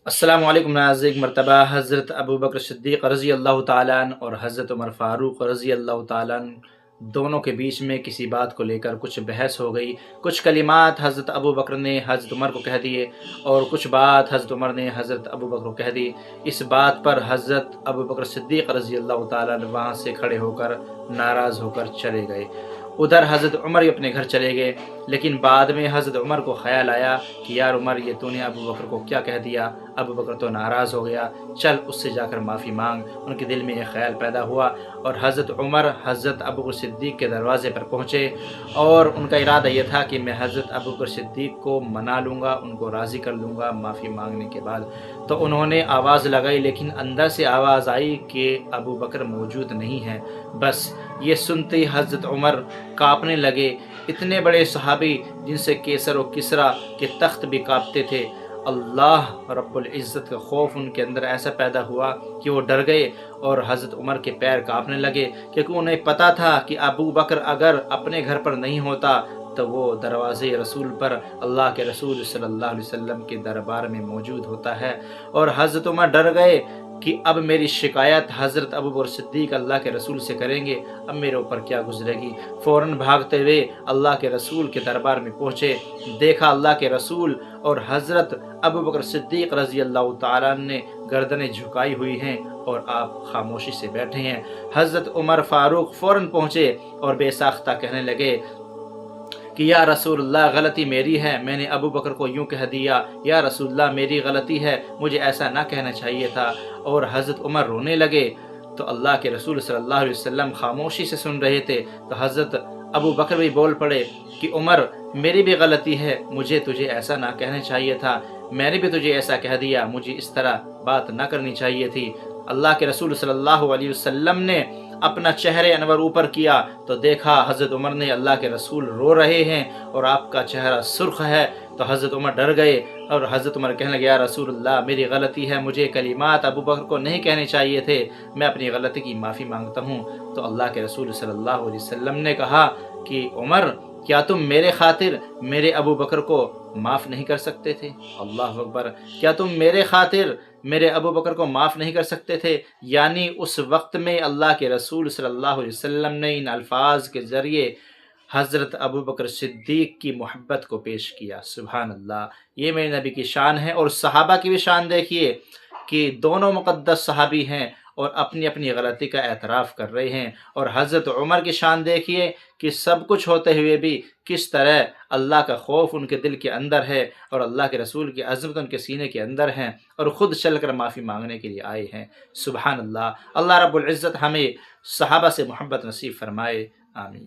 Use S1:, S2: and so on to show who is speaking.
S1: السلام علیکم ناظرین، ایک مرتبہ حضرت ابو بکر صدیق رضی اللہ تعالیٰ عنہ اور حضرت عمر فاروق رضی اللہ تعالیٰ عنہ دونوں کے بیچ میں کسی بات کو لے کر کچھ بحث ہو گئی۔ کچھ کلمات حضرت ابو بکر نے حضرت عمر کو کہہ دیے اور کچھ بات حضرت عمر نے حضرت ابو بکر کو کہہ دی۔ اس بات پر حضرت ابو بکر صدیق رضی اللہ تعالیٰ عنہ وہاں سے کھڑے ہو کر ناراض ہو کر چلے گئے۔ ادھر حضرت عمر اپنے گھر چلے گئے، لیکن بعد میں حضرت عمر کو خیال آیا کہ یار عمر، یہ تو نے ابو بکر کو کیا کہہ دیا؟ ابو بکر تو ناراض ہو گیا، چل اس سے جا کر معافی مانگ۔ ان کے دل میں یہ خیال پیدا ہوا اور حضرت عمر حضرت ابو بکر صدیق کے دروازے پر پہنچے اور ان کا ارادہ یہ تھا کہ میں حضرت ابو بکر صدیق کو منا لوں گا، ان کو راضی کر لوں گا معافی مانگنے کے بعد۔ تو انہوں نے آواز لگائی، لیکن اندر سے آواز آئی کہ ابو بکر موجود نہیں ہے۔ بس یہ سنتے ہی حضرت عمر کانپنے لگے۔ اتنے بڑے صحابی جن سے کیسر و کسریٰ کے تخت بھی کانپتے تھے، اللہ رب العزت کا خوف ان کے اندر ایسا پیدا ہوا کہ وہ ڈر گئے اور حضرت عمر کے پیر کانپنے لگے، کیونکہ انہیں پتہ تھا کہ ابو بکر اگر اپنے گھر پر نہیں ہوتا تو وہ دروازے رسول پر اللہ کے رسول صلی اللہ علیہ وسلم کے دربار میں موجود ہوتا ہے۔ اور حضرت عمر ڈر گئے کہ اب میری شکایت حضرت ابو بکر صدیق اللہ کے رسول سے کریں گے، اب میرے اوپر کیا گزرے گی۔ فوراً بھاگتے ہوئے اللہ کے رسول کے دربار میں پہنچے، دیکھا اللہ کے رسول اور حضرت ابو بکر صدیق رضی اللہ تعالیٰ عنہ نے گردنیں جھکائی ہوئی ہیں اور آپ خاموشی سے بیٹھے ہیں۔ حضرت عمر فاروق فوراً پہنچے اور بے ساختہ کہنے لگے کہ یا رسول اللہ، غلطی میری ہے، میں نے ابو بکر کو یوں کہہ دیا، یا رسول اللہ میری غلطی ہے، مجھے ایسا نہ کہنا چاہیے تھا۔ اور حضرت عمر رونے لگے تو اللہ کے رسول صلی اللہ علیہ وسلم خاموشی سے سن رہے تھے۔ تو حضرت ابو بکر بھی بول پڑے کہ عمر، میری بھی غلطی ہے، مجھے تجھے ایسا نہ کہنا چاہیے تھا، میں نے بھی تجھے ایسا کہہ دیا، مجھے اس طرح بات نہ کرنی چاہیے تھی۔ اللہ کے رسول صلی اللہ علیہ وسلم نے اپنا چہرے انور اوپر کیا تو دیکھا حضرت عمر نے اللہ کے رسول رو رہے ہیں اور آپ کا چہرہ سرخ ہے۔ تو حضرت عمر ڈر گئے اور حضرت عمر کہنے لگے، یا رسول اللہ میری غلطی ہے، مجھے کلمات ابو بکر کو نہیں کہنے چاہیے تھے، میں اپنی غلطی کی معافی مانگتا ہوں۔ تو اللہ کے رسول صلی اللہ علیہ وسلم نے کہا کہ عمر، کیا تم میرے خاطر میرے ابو بکر کو معاف نہیں کر سکتے تھے؟ اللہ اکبر! کیا تم میرے خاطر میرے ابو بکر کو معاف نہیں کر سکتے تھے؟ یعنی اس وقت میں اللہ کے رسول صلی اللہ علیہ وسلم نے ان الفاظ کے ذریعے حضرت ابو بکر صدیق کی محبت کو پیش کیا۔ سبحان اللہ! یہ میرے نبی کی شان ہے۔ اور صحابہ کی بھی شان دیکھیے کہ دونوں مقدس صحابی ہیں اور اپنی اپنی غلطی کا اعتراف کر رہے ہیں۔ اور حضرت عمر کی شان دیکھیے کہ سب کچھ ہوتے ہوئے بھی کس طرح اللہ کا خوف ان کے دل کے اندر ہے اور اللہ کے رسول کی عظمت ان کے سینے کے اندر ہیں اور خود چل کر معافی مانگنے کے لیے آئے ہیں۔ سبحان اللہ! اللہ رب العزت ہمیں صحابہ سے محبت نصیب فرمائے، آمین۔